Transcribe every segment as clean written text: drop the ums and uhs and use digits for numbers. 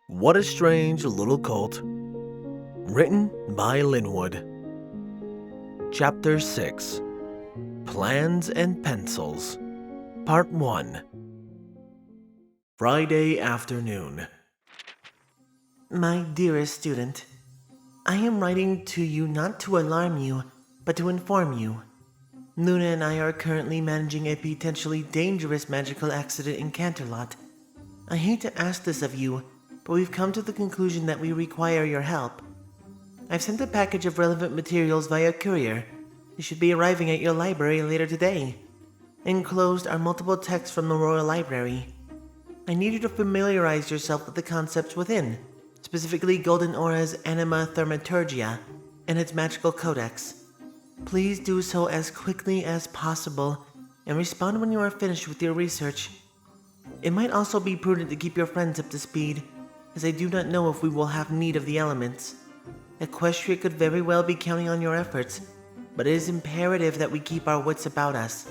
What a Strange Little Colt. Written by Linwood. Chapter 6. Plans and Pencils. Part 1. Friday afternoon. My dearest student, I am writing to you not to alarm you, but to inform you. Luna and I are currently managing a potentially dangerous magical accident in Canterlot. I hate to ask this of you, but we've come to the conclusion that we require your help. I've sent a package of relevant materials via courier. It should be arriving at your library later today. Enclosed are multiple texts from the Royal Library. I need you to familiarize yourself with the concepts within, specifically Golden Aura's Anima Thaumaturgia and its magical codex. Please do so as quickly as possible, and respond when you are finished with your research. It might also be prudent to keep your friends up to speed, as I do not know if we will have need of the elements. Equestria could very well be counting on your efforts, but it is imperative that we keep our wits about us.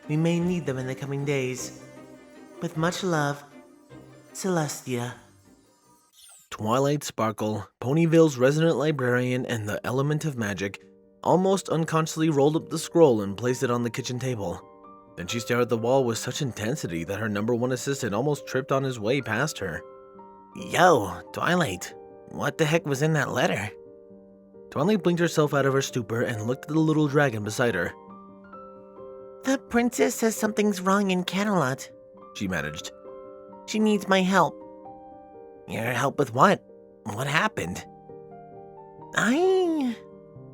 We may need them in the coming days. With much love, Celestia. Twilight Sparkle, Ponyville's resident librarian and the element of magic, almost unconsciously rolled up the scroll and placed it on the kitchen table. Then she stared at the wall with such intensity that her number one assistant almost tripped on his way past her. Yo, Twilight, what the heck was in that letter? Twilight blinked herself out of her stupor and looked at the little dragon beside her. The princess says something's wrong in Canterlot, she managed. She needs my help. Your help with what? What happened?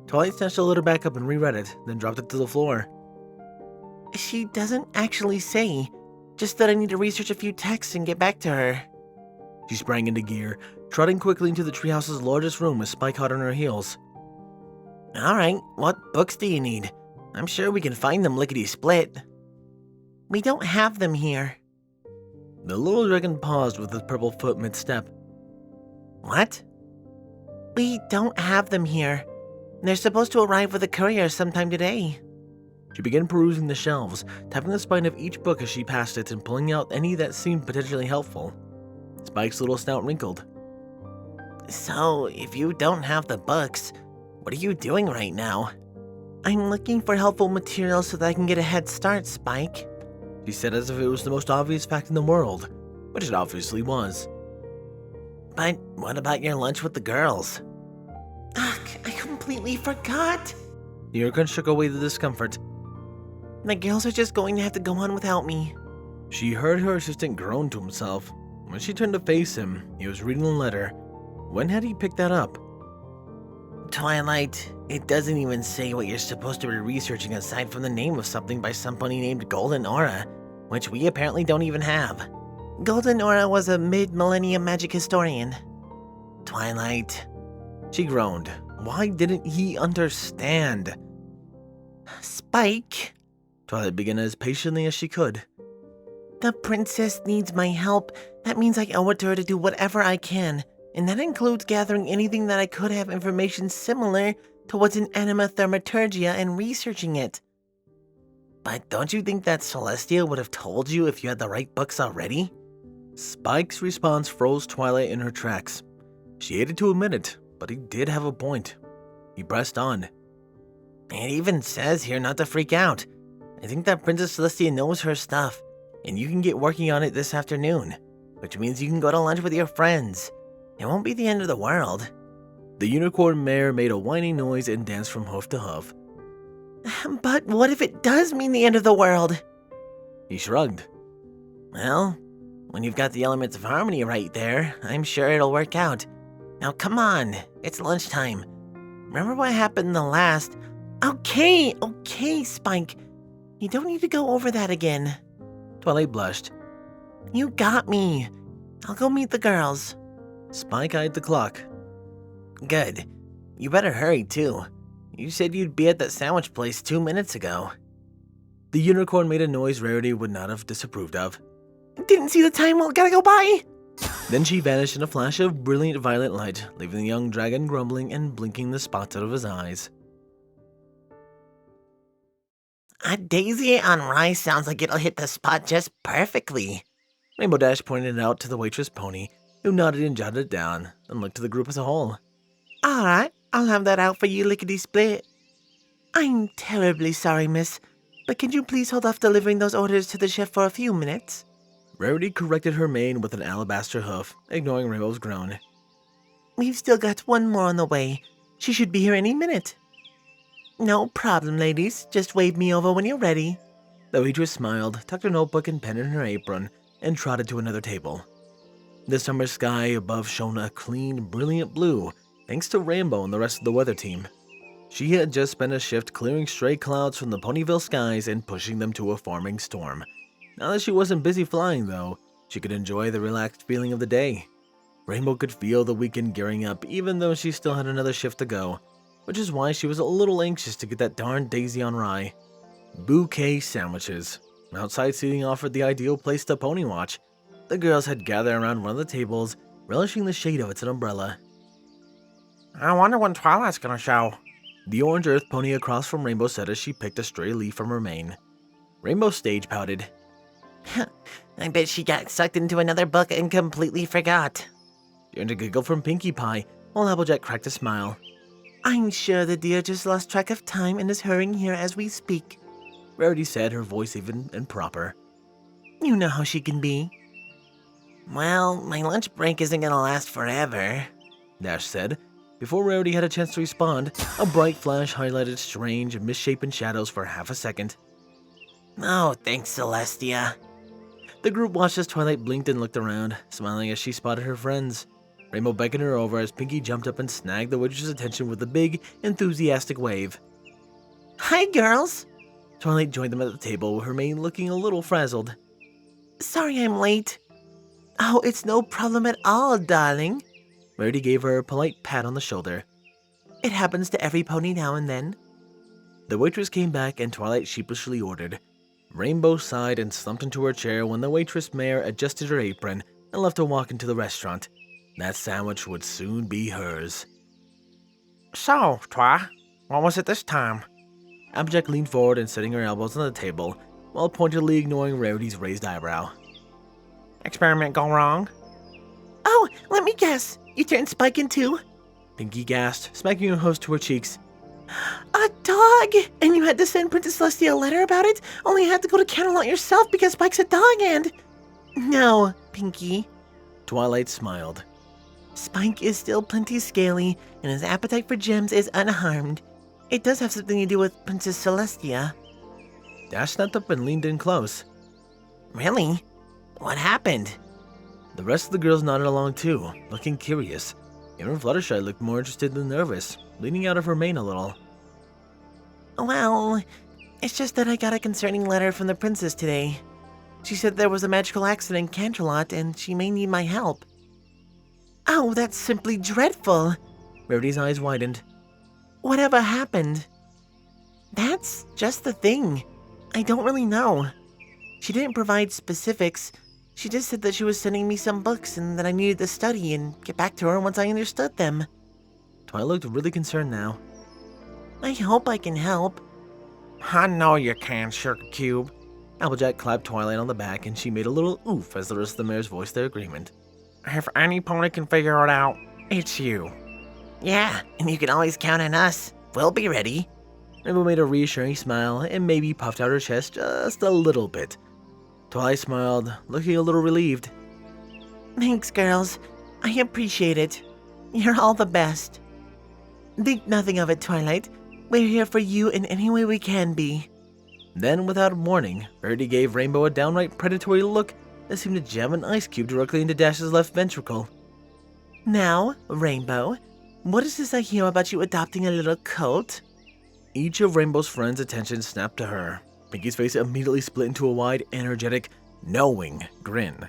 Twilight snatched the letter back up and reread it, then dropped it to the floor. She doesn't actually say, just that I need to research a few texts and get back to her. She sprang into gear, trotting quickly into the treehouse's largest room with Spike hot on her heels. Alright, what books do you need? I'm sure we can find them lickety-split. We don't have them here. The little dragon paused with his purple foot mid-step. What? We don't have them here. They're supposed to arrive with a courier sometime today. She began perusing the shelves, tapping the spine of each book as she passed it and pulling out any that seemed potentially helpful. Spike's little snout wrinkled. So, if you don't have the books, what are you doing right now? I'm looking for helpful materials so that I can get a head start, Spike, she said as if it was the most obvious fact in the world, which it obviously was. But what about your lunch with the girls? Ugh, I completely forgot. The Urchin shook away the discomfort. The girls are just going to have to go on without me. She heard her assistant groan to himself. When she turned to face him, he was reading the letter. When had he picked that up? Twilight, it doesn't even say what you're supposed to be researching aside from the name of something by somebody named Golden Aura, which we apparently don't even have. Golden Aura was a mid-millennium magic historian. Twilight. She groaned. Why didn't he understand? Spike, Twilight began as patiently as she could. The princess needs my help. That means I owe it to her to do whatever I can, and that includes gathering anything that I could have information similar to what's in Anima Thaumaturgia and researching it. But don't you think that Celestia would have told you if you had the right books already? Spike's response froze Twilight in her tracks. She hated to admit it, but he did have a point. He pressed on. It even says here not to freak out. I think that Princess Celestia knows her stuff, and you can get working on it this afternoon, which means you can go to lunch with your friends. It won't be the end of the world. The unicorn mare made a whining noise and danced from hoof to hoof. But what if it does mean the end of the world? He shrugged. Well, when you've got the elements of harmony right there, I'm sure it'll work out. Now come on, it's lunchtime. Remember what happened in the last... Okay, Spike. You don't need to go over that again. Twilight blushed. You got me. I'll go meet the girls. Spike eyed the clock. Good. You better hurry, too. You said you'd be at that sandwich place 2 minutes ago. The unicorn made a noise Rarity would not have disapproved of. Didn't see the time, well, gotta go by. Then she vanished in a flash of brilliant violet light, leaving the young dragon grumbling and blinking the spots out of his eyes. A daisy on rice sounds like it'll hit the spot just perfectly, Rainbow Dash pointed out to the waitress pony, who nodded and jotted it down, and looked to the group as a whole. Alright, I'll have that out for you lickety-split. I'm terribly sorry, miss, but can you please hold off delivering those orders to the chef for a few minutes? Rarity corrected her mane with an alabaster hoof, ignoring Rainbow's groan. We've still got one more on the way. She should be here any minute. No problem, ladies. Just wave me over when you're ready. The waitress smiled, tucked her notebook and pen in her apron, and trotted to another table. The summer sky above shone a clean, brilliant blue, thanks to Rainbow and the rest of the weather team. She had just spent a shift clearing stray clouds from the Ponyville skies and pushing them to a forming storm. Now that she wasn't busy flying, though, she could enjoy the relaxed feeling of the day. Rainbow could feel the weekend gearing up, even though she still had another shift to go, which is why she was a little anxious to get that darn Daisy on rye. Bouquet sandwiches. Outside seating offered the ideal place to pony watch. The girls had gathered around one of the tables, relishing the shade of its umbrella. I wonder when Twilight's gonna show. The orange earth pony across from Rainbow said as she picked a stray leaf from her mane. Rainbow stage pouted. I bet she got sucked into another book and completely forgot. She earned a giggle from Pinkie Pie, while Applejack cracked a smile. I'm sure the dear just lost track of time and is hurrying here as we speak, Rarity said, her voice even and proper. You know how she can be. Well, my lunch break isn't gonna last forever, Dash said. Before Rarity had a chance to respond, a bright flash highlighted strange, misshapen shadows for half a second. Oh, thanks, Celestia. The group watched as Twilight blinked and looked around, smiling as she spotted her friends. Rainbow beckoned her over as Pinkie jumped up and snagged the waitress's attention with a big, enthusiastic wave. Hi, girls. Twilight joined them at the table, her mane looking a little frazzled. Sorry I'm late. Oh, it's no problem at all, darling. Rarity gave her a polite pat on the shoulder. It happens to every pony now and then. The waitress came back and Twilight sheepishly ordered. Rainbow sighed and slumped into her chair when the waitress mare adjusted her apron and left to walk into the restaurant. That sandwich would soon be hers. So, Twi, what was it this time? Applejack leaned forward and setting her elbows on the table, while pointedly ignoring Rarity's raised eyebrow. Experiment gone wrong? Oh, let me guess. You turned Spike into... Pinkie gasped, smacking her host to her cheeks. A dog! And you had to send Princess Celestia a letter about it? Only you had to go to Camelot yourself because Spike's a dog and... No, Pinkie. Twilight smiled. Spike is still plenty scaly, and his appetite for gems is unharmed. It does have something to do with Princess Celestia. Dash snapped up and leaned in close. Really? What happened? The rest of the girls nodded along too, looking curious. Even Fluttershy looked more interested than nervous, leaning out of her mane a little. Well, it's just that I got a concerning letter from the princess today. She said there was a magical accident in Canterlot and she may need my help. Oh, that's simply dreadful. Rarity's eyes widened. Whatever happened? That's just the thing. I don't really know. She didn't provide specifics. She just said that she was sending me some books and that I needed to study and get back to her once I understood them. Twilight looked really concerned now. I hope I can help. I know you can, Sugar Cube. Applejack clapped Twilight on the back and she made a little oof as the rest of the mares voiced their agreement. If any pony can figure it out, it's you. Yeah, and you can always count on us. We'll be ready. Rainbow made a reassuring smile and maybe puffed out her chest just a little bit. Twilight smiled, looking a little relieved. Thanks, girls. I appreciate it. You're all the best. Think nothing of it, Twilight. We're here for you in any way we can be. Then, without warning, Rarity gave Rainbow a downright predatory look that seemed to jam an ice cube directly into Dash's left ventricle. Now, Rainbow, what is this I hear about you adopting a little Colt? Each of Rainbow's friends' attention snapped to her. Pinkie's face immediately split into a wide, energetic, knowing grin.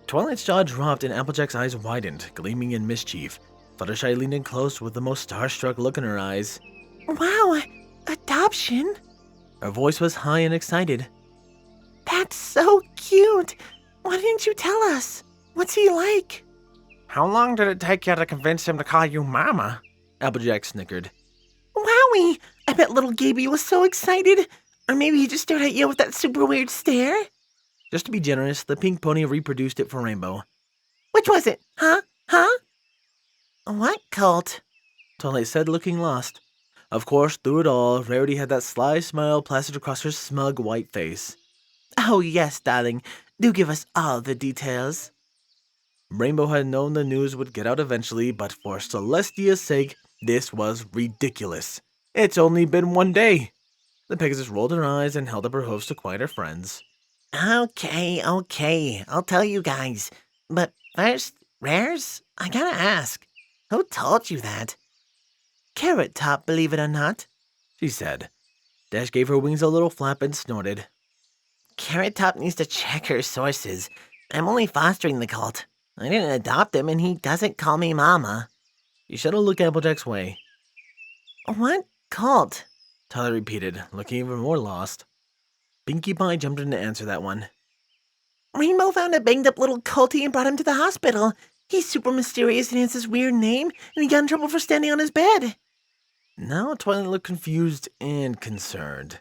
Twilight's jaw dropped and Applejack's eyes widened, gleaming in mischief. Fluttershy leaned in close with the most starstruck look in her eyes. Wow, adoption? Her voice was high and excited. That's so cute. Why didn't you tell us? What's he like? How long did it take you to convince him to call you Mama? Applejack snickered. Wowie! I bet little Gaby was so excited. Or maybe he just stared at you with that super weird stare. Just to be generous, the pink pony reproduced it for Rainbow. Which was it? Huh? What, Colt? Twilight said, looking lost. Of course, through it all, Rarity had that sly smile plastered across her smug white face. Oh, yes, darling. Do give us all the details. Rainbow had known the news would get out eventually, but for Celestia's sake, this was ridiculous. It's only been 1 day. The Pegasus rolled her eyes and held up her hoofs to quiet her friends. Okay. I'll tell you guys. But first, Rares, I gotta ask. Who told you that? Carrot Top, believe it or not. She said. Dash gave her wings a little flap and snorted. Carrot Top needs to check her sources. I'm only fostering the cult. I didn't adopt him, and he doesn't call me Mama. She shot a look Applejack's way. What cult? Tyler repeated, looking even more lost. Pinkie Pie jumped in to answer that one. Rainbow found a banged-up little culty and brought him to the hospital. He's super mysterious and has this weird name, and he got in trouble for standing on his bed. Now Twilight looked confused and concerned.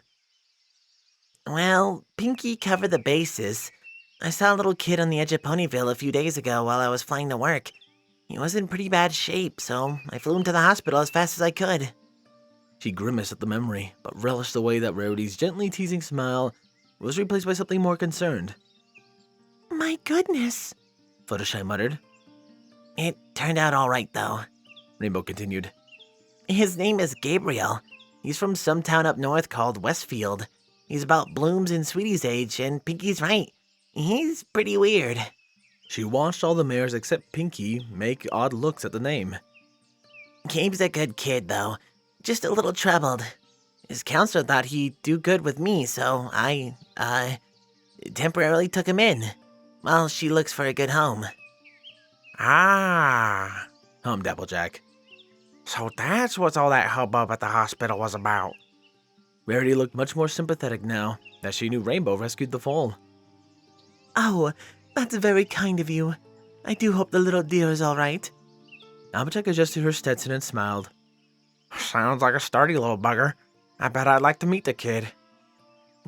Well, Pinkie covered the bases. I saw a little kid on the edge of Ponyville a few days ago while I was flying to work. He was in pretty bad shape, so I flew him to the hospital as fast as I could. She grimaced at the memory, but relished the way that Rarity's gently teasing smile was replaced by something more concerned. My goodness, Fluttershy muttered. It turned out all right, though. Rainbow continued. His name is Gabriel. He's from some town up north called Westfield. He's about Bloom's and Sweetie's age, and Pinkie's right. He's pretty weird. She watched all the mares except Pinkie make odd looks at the name. Gabe's a good kid, though. Just a little troubled. His counselor thought he'd do good with me, so I, temporarily took him in, while she looks for a good home. Ah, Hummed Applejack. so that's what all that hubbub at the hospital was about. Rarity looked much more sympathetic now that she knew Rainbow rescued the foal. Oh, that's very kind of you. I do hope the little dear is all right. Applejack adjusted her Stetson and smiled. Sounds like a sturdy little bugger. I bet I'd like to meet the kid.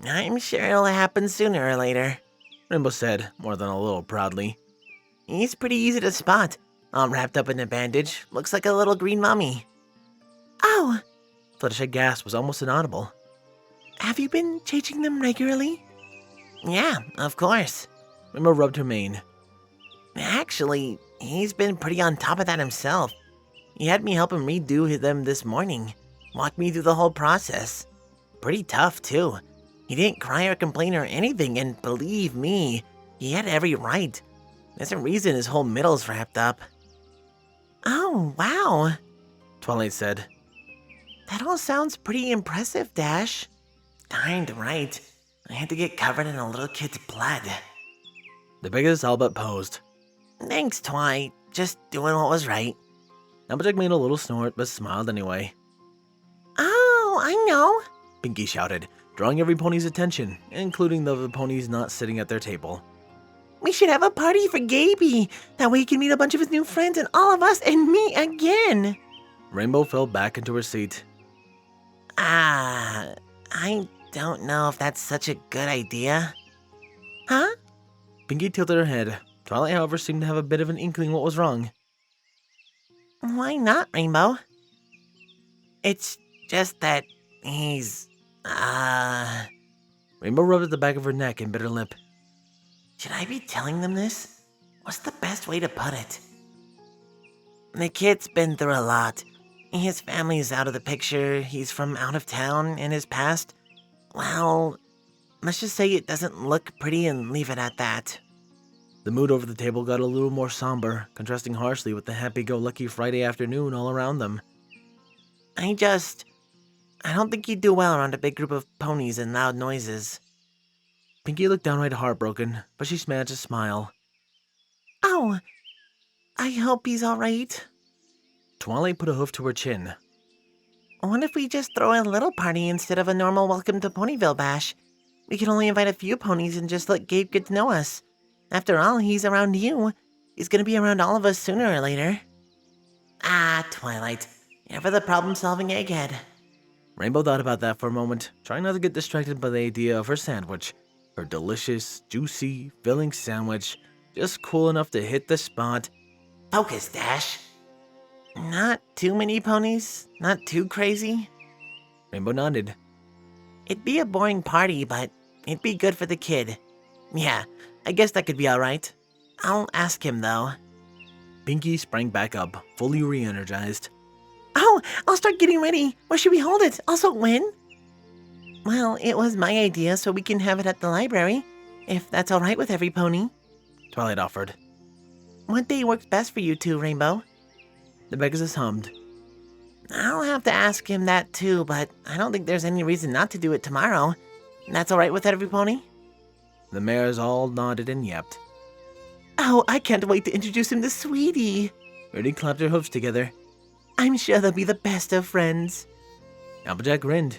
I'm sure it'll happen sooner or later. Rainbow said, more than a little proudly. He's pretty easy to spot. All wrapped up in a bandage. Looks like a little green mummy. Oh, Fluttershy gasp was almost inaudible. have you been changing them regularly? Yeah, of course. Rainbow rubbed her mane. Actually, he's been pretty on top of that himself. He had me help him redo them this morning. Walked me through the whole process. Pretty tough, too. He didn't cry or complain or anything, and believe me, he had every right. There's a reason his whole middle's wrapped up. Oh, wow. Twilight said. That all sounds pretty impressive, Dash. Darned right. I had to get covered in a little kid's blood. The Pegasus all but posed. Thanks, Twi. Just doing what was right. Applejack made a little snort, but smiled anyway. Oh, I know. Pinkie shouted, drawing every pony's attention, including the ponies not sitting at their table. We should have a party for Gaby. That way he can meet a bunch of his new friends and all of us and me again. Rainbow fell back into her seat. I don't know if that's such a good idea. Huh? Pinkie tilted her head. Twilight, however, seemed to have a bit of an inkling what was wrong. Why not, Rainbow? It's just that he's, Rainbow rubbed at the back of her neck and bit her lip. Should I be telling them this? What's the best way to put it? The kid's been through a lot. His family's out of the picture, he's from out of town, and his past, well, let's just say it doesn't look pretty and leave it at that. The mood over the table got a little more somber, contrasting harshly with the happy-go-lucky Friday afternoon all around them. I don't think he'd do well around a big group of ponies and loud noises. Pinkie looked downright heartbroken, but she managed to smile. Oh, I hope he's all right. Twilight put a hoof to her chin. What if we just throw a little party instead of a normal welcome to Ponyville bash? We can only invite a few ponies and just let Gabe get to know us. After all, he's around you. He's gonna be around all of us sooner or later. Ah, Twilight. Ever the problem-solving egghead. Rainbow thought about that for a moment, trying not to get distracted by the idea of her sandwich. Her delicious, juicy, filling sandwich just cool enough to hit the spot. Focus, Dash. Not too many ponies? Not too crazy? Rainbow nodded. It'd be a boring party, but it'd be good for the kid. Yeah, I guess that could be alright. I'll ask him, though. Pinky sprang back up, fully re-energized. Oh, I'll start getting ready. Where should we hold it? Also, when? Well, it was my idea, so we can have it at the library, if that's alright with every pony. Twilight offered. What day works best for you two, Rainbow? The Pegasus hummed. I'll have to ask him that too, but I don't think there's any reason not to do it tomorrow. That's alright with every pony? The mares all nodded and yapped. Oh, I can't wait to introduce him to Sweetie. Rudy clapped her hooves together. I'm sure they'll be the best of friends. Applejack grinned.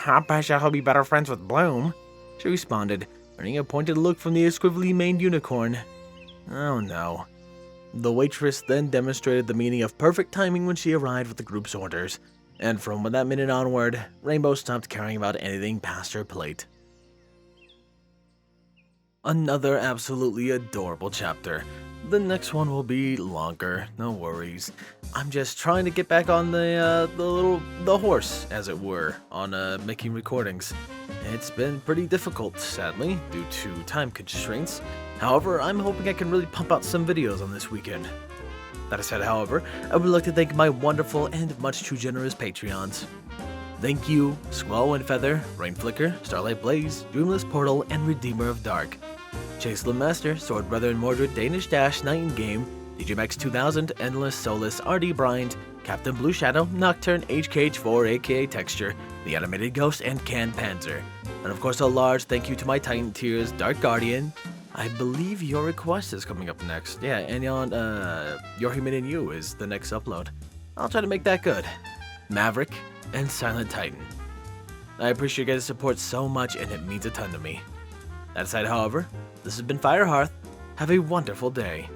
I bet you he'll be better friends with Bloom. She responded, earning a pointed look from the squiggly maned unicorn. Oh no. The waitress then demonstrated the meaning of perfect timing when she arrived with the group's orders, and from that minute onward, Rainbow stopped caring about anything past her plate. Another absolutely adorable chapter. The next one will be longer, no worries. I'm just trying to get back on the horse, as it were, on making recordings. It's been pretty difficult, sadly, due to time constraints. However, I'm hoping I can really pump out some videos on this weekend. That said, however, I would like to thank my wonderful and much too generous Patreons. Thank you, Squall, Windfeather, Rainflicker, Starlight Blaze, Dreamless Portal, and Redeemer of Dark. Chase Lemaster, Sword Brother and Mordred, Danish Dash, Nightingale, DJMX 2000, Endless, Solus, RD Bryant, Captain Blueshadow, Nocturne, HKH4 aka Texture, The Animated Ghost, and Can Panzer. And of course a large thank you to my Titan tiers, Dark Guardian. I believe your request is coming up next. Yeah, and on Your Human and You is the next upload. I'll try to make that good. Maverick, and Silent Titan. I appreciate your guys' support so much and it means a ton to me. That aside, however, this has been Firehearth. Have a wonderful day.